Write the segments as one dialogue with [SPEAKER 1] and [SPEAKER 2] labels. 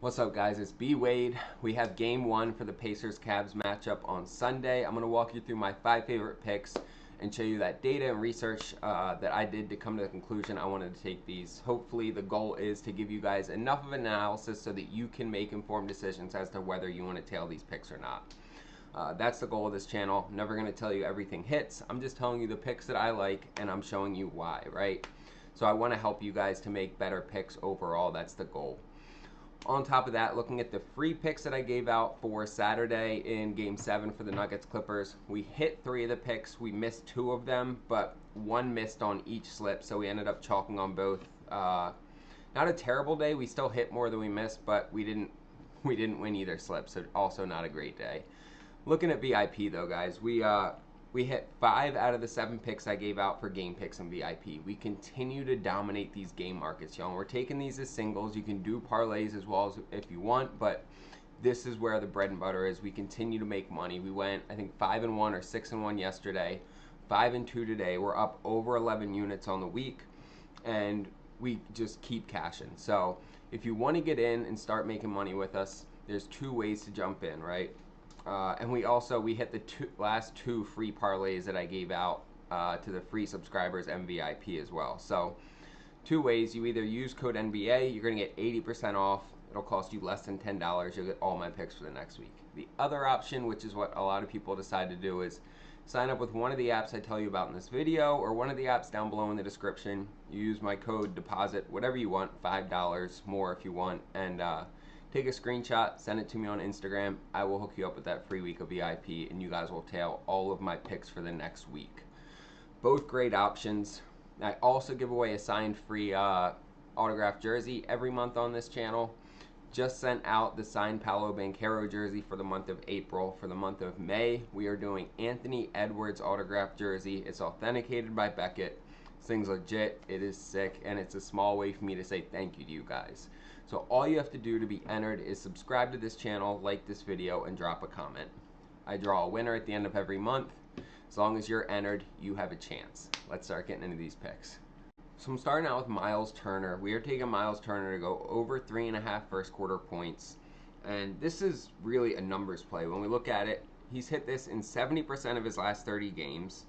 [SPEAKER 1] What's up, guys? It's BWADE. We have game one for the Pacers-Cavs matchup on Sunday. I'm going to walk you through my 5 favorite picks and show you that data and research that I did to come to the conclusion I wanted to take these. Hopefully the goal is to give you guys enough of an analysis so that you can make informed decisions as to whether you want to tail these picks or not. That's the goal of this channel. I'm never going to tell you everything hits. I'm just telling you the picks that I like, and I'm showing you why, right? So I want to help you guys to make better picks overall. That's the goal. On top of that, looking at the free picks that I gave out for Saturday in Game 7 for the Nuggets Clippers, we hit 3 of the picks. We missed 2 of them, but 1 missed on each slip, so we ended up chalking on both. Not a terrible day. We still hit more than we missed, but we didn't win either slip, so also not a great day. Looking at VIP though, guys, we hit 5 out of the 7 picks I gave out for game picks and VIP. We continue to dominate these game markets, y'all. We're taking these as singles. You can do parlays as well as if you want, but this is where the bread and butter is. We continue to make money. We went, I think, 5-1 or 6-1 yesterday, 5-2 today. We're up over 11 units on the week, and we just keep cashing. So if you want to get in and start making money with us, there's 2 ways to jump in, right? And we hit the last 2 free parlays that I gave out to the free subscribers and VIP as well. So 2 ways. You either use code NBA, you're going to get 80% off. It'll cost you less than $10. You'll get all my picks for the next week. The other option, which is what a lot of people decide to do, is sign up with one of the apps I tell you about in this video or one of the apps down below in the description. You use my code, deposit whatever you want, $5 more if you want, and take a screenshot, send it to me on Instagram. I will hook you up with that free week of VIP, and you guys will tail all of my picks for the next week. Both great options. I also give away a signed free autographed jersey every month on this channel. Just sent out the signed Paolo Banchero jersey for the month of April. For the month of May, we are doing Anthony Edwards autographed jersey. It's authenticated by Beckett. This thing's legit, it is sick, and it's a small way for me to say thank you to you guys. So all you have to do to be entered is subscribe to this channel, like this video, and drop a comment. I draw a winner at the end of every month. As long as you're entered, you have a chance. Let's start getting into these picks. So I'm starting out with Miles Turner. We are taking Miles Turner to go over 3.5 first quarter points. And this is really a numbers play. When we look at it, he's hit this in 70% of his last 30 games.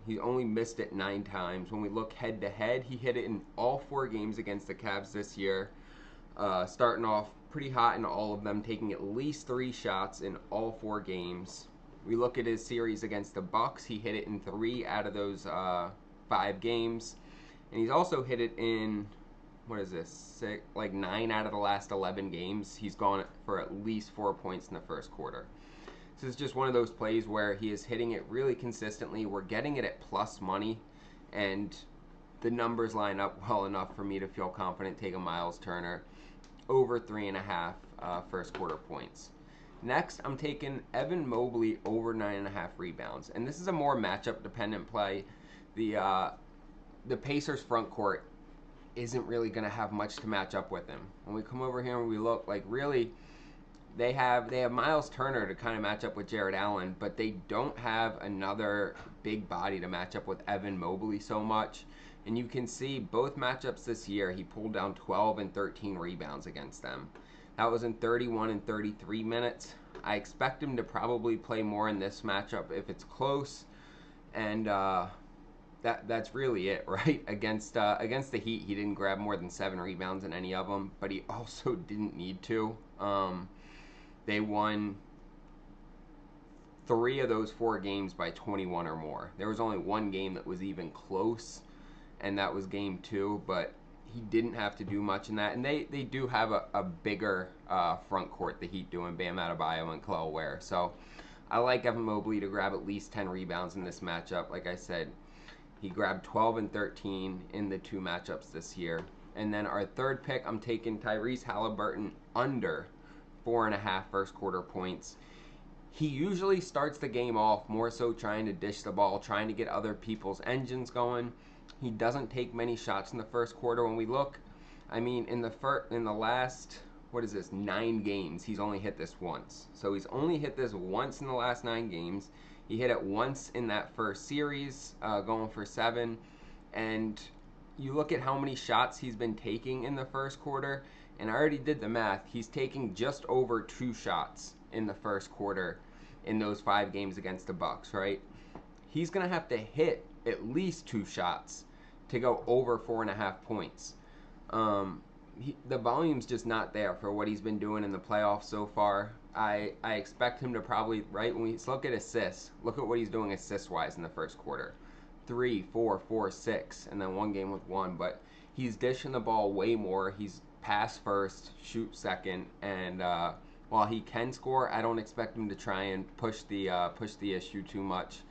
[SPEAKER 1] He only missed it 9 times. When we look head to head, he hit it in all 4 games against the Cavs this year. Starting off pretty hot in all of them, taking at least 3 shots in all 4 games. We look at his series against the Bucks. He hit it in 3 out of those 5 games. And he's also hit it in, what is this, 9 out of the last 11 games. He's gone for at least 4 points in the first quarter. This is just one of those plays where he is hitting it really consistently. We're getting it at plus money, and the numbers line up well enough for me to feel confident taking Miles Turner over 3.5 first quarter points. Next, I'm taking Evan Mobley over 9.5 rebounds, and this is a more matchup dependent play. The Pacers front court isn't really going to have much to match up with him. When we come over here and we look, like, really, they have Miles Turner to kind of match up with Jared Allen, but they don't have another big body to match up with Evan Mobley so much. And you can see both matchups this year, he pulled down 12 and 13 rebounds against them. That was in 31 and 33 minutes. I expect him to probably play more in this matchup if it's close. And that's really it, right? Against the Heat, he didn't grab more than 7 rebounds in any of them, but he also didn't need to. They won 3 of those 4 games by 21 or more. There was only 1 game that was even close, and that was game 2, but he didn't have to do much in that. And they do have a bigger front court, the Heat, doing Bam Adebayo and Kel'el Ware. So I like Evan Mobley to grab at least 10 rebounds in this matchup. Like I said, he grabbed 12 and 13 in the 2 matchups this year. And then our third pick, I'm taking Tyrese Haliburton under 4.5 first quarter points. He usually starts the game off more so trying to dish the ball, trying to get other people's engines going. He doesn't take many shots in the first quarter. When we look, I mean, in the last, 9 games, he's only hit this once. So he's only hit this once in the last 9 games. He hit it once in that first series, going for 7. And you look at how many shots he's been taking in the first quarter, And I already did the math. He's taking just over 2 shots in the first quarter in those 5 games against the Bucks, right? He's going to have to hit at least 2 shots to go over 4.5 points. The volume's just not there for what he's been doing in the playoffs so far. I expect him to probably, right, when we look at assists, look at what he's doing assist-wise in the first quarter. 3, 4, 4, 6, and then 1 game with 1. But he's dishing the ball way more. He's pass first, shoot second, and while he can score, I don't expect him to try and push the issue too much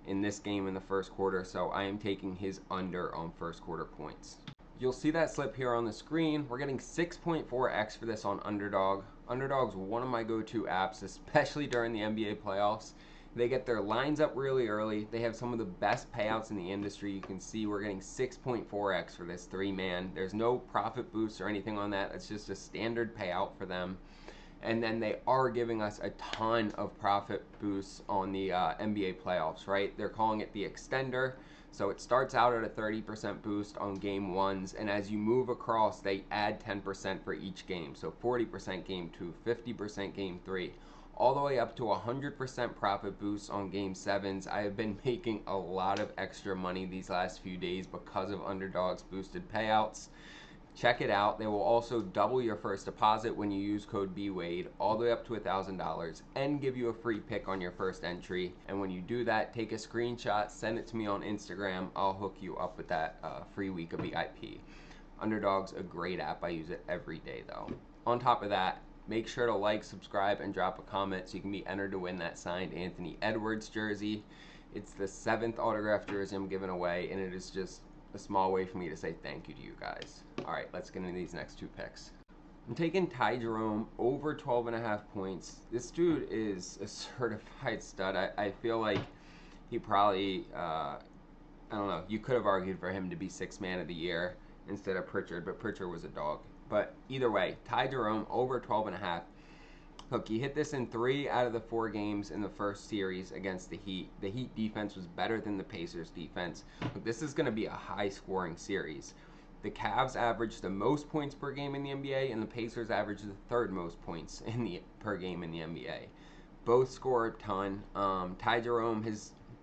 [SPEAKER 1] in this game in the first quarter. So I am taking his under on first quarter points. You'll see that slip here on the screen. We're getting 6.4x for this on Underdog. Underdog's one of my go-to apps, especially during the NBA playoffs. They get their lines up really early. They have some of the best payouts in the industry. You can see we're getting 6.4x for this 3-man. There's no profit boost or anything on that. It's just a standard payout for them. And then they are giving us a ton of profit boosts on the NBA playoffs, right? They're calling it the extender. So it starts out at a 30% boost on game 1s, and as you move across, they add 10% for each game. So 40% game 2, 50% game 3, all the way up to 100% profit boosts on game 7s. I have been making a lot of extra money these last few days because of Underdog's boosted payouts. Check it out. They will also double your first deposit when you use code BWADE all the way up to $1,000 and give you a free pick on your first entry. And when you do that, take a screenshot, send it to me on Instagram. I'll hook you up with that free week of VIP. Underdog's a great app. I use it every day though. On top of that, make sure to like, subscribe, and drop a comment so you can be entered to win that signed Anthony Edwards jersey. It's the 7th autographed jersey I'm giving away, and it is just a small way for me to say thank you to you guys. All right, let's get into these next 2 picks. I'm taking Jerome over 12.5 points. This dude is a certified stud. I feel like he probably, I don't know, you could have argued for him to be 6th man of the year instead of Pritchard, but Pritchard was a dog. But either way, Jerome over 12.5. Look, he hit this in 3 out of the 4 games in the first series against the Heat. The Heat defense was better than the Pacers defense. Look, this is going to be a high-scoring series. The Cavs averaged the most points per game in the NBA, and the Pacers averaged the 3rd most points per game in the NBA. Both score a ton. Jerome,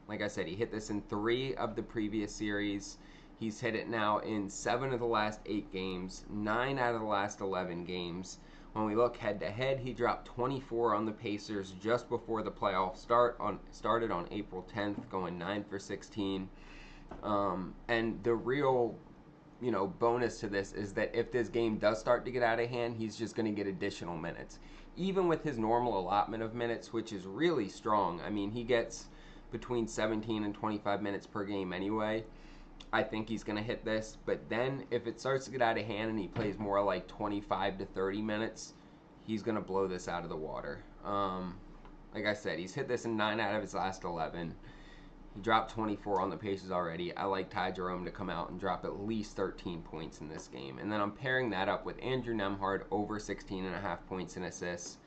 [SPEAKER 1] like I said, he hit this in 3 of the previous series. He's hit it now in 7 of the last 8 games, 9 out of the last 11 games. When we look head-to-head, he dropped 24 on the Pacers just before the playoffs started on April 10th, going 9 for 16. And the real, bonus to this is that if this game does start to get out of hand, he's just going to get additional minutes. Even with his normal allotment of minutes, which is really strong. I mean, he gets between 17 and 25 minutes per game anyway. I think he's going to hit this, but then if it starts to get out of hand and he plays more like 25 to 30 minutes, he's going to blow this out of the water. Like I said, he's hit this in 9 out of his last 11. He dropped 24 on the Pacers already. I like Jerome to come out and drop at least 13 points in this game. And then I'm pairing that up with Andrew Nemhard over 16.5 points and assists.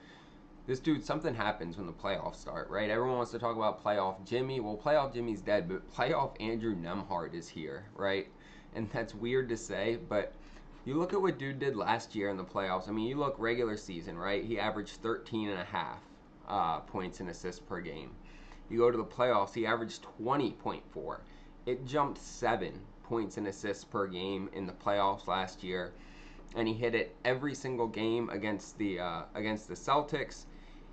[SPEAKER 1] This dude, something happens when the playoffs start, right? Everyone wants to talk about playoff Jimmy. Well, playoff Jimmy's dead, but playoff Andrew Nemhard is here, right? And that's weird to say, but you look at what dude did last year in the playoffs. I mean, you look regular season, right? He averaged 13.5 points and assists per game. You go to the playoffs, he averaged 20.4. It jumped 7 points and assists per game in the playoffs last year, and he hit it every single game against the Celtics.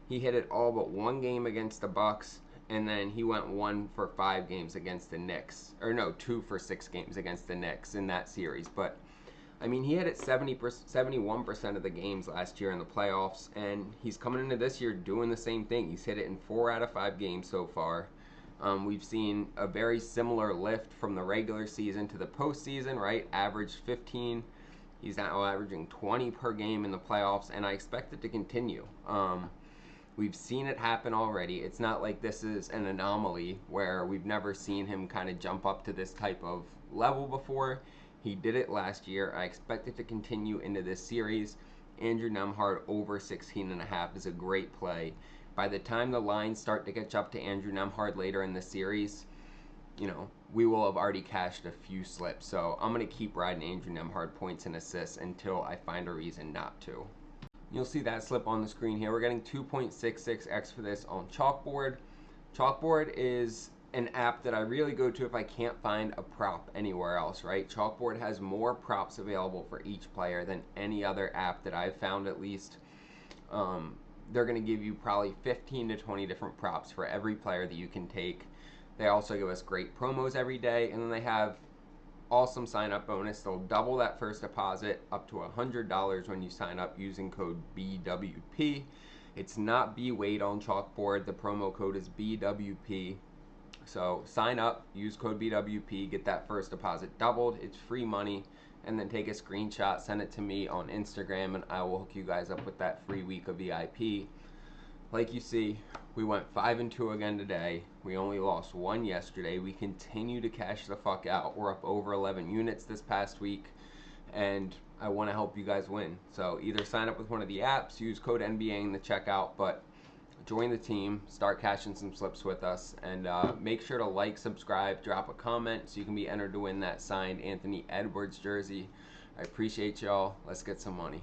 [SPEAKER 1] He hit it all but 1 game against the Bucks, and then he went 1 for 5 games against the Knicks. Or no, 2 for 6 games against the Knicks in that series. But, I mean, he hit it 71% of the games last year in the playoffs, and he's coming into this year doing the same thing. He's hit it in 4 out of 5 games so far. We've seen a very similar lift from the regular season to the postseason, right? Averaged 15. He's now averaging 20 per game in the playoffs, and I expect it to continue. We've seen it happen already. It's not like this is an anomaly where we've never seen him kind of jump up to this type of level before. He did it last year. I expect it to continue into this series. Andrew Nemhard over 16.5 is a great play. By the time the lines start to catch up to Andrew Nemhard later in the series, we will have already cashed a few slips. So I'm going to keep riding Andrew Nemhard points and assists until I find a reason not to. You'll see that slip on the screen here. We're getting 2.66x for this on Chalkboard. Chalkboard is an app that I really go to if I can't find a prop anywhere else, right? Chalkboard has more props available for each player than any other app that I've found, at least. They're going to give you probably 15 to 20 different props for every player that you can take. They also give us great promos every day, and then they have awesome sign-up bonus. They'll double that first deposit up to $100 when you sign up using code BWP. It's not BWADE on Chalkboard. The promo code is BWP. So sign up, use code BWP, get that first deposit doubled. It's free money. And then take a screenshot, send it to me on Instagram, and I will hook you guys up with that free week of VIP. Like you see, we went 5-2 again today. We only lost 1 yesterday. We continue to cash the fuck out. We're up over 11 units this past week, and I want to help you guys win. So either sign up with one of the apps, use code NBA in the checkout, but join the team, start cashing some slips with us, and make sure to like, subscribe, drop a comment so you can be entered to win that signed Anthony Edwards jersey. I appreciate y'all. Let's get some money.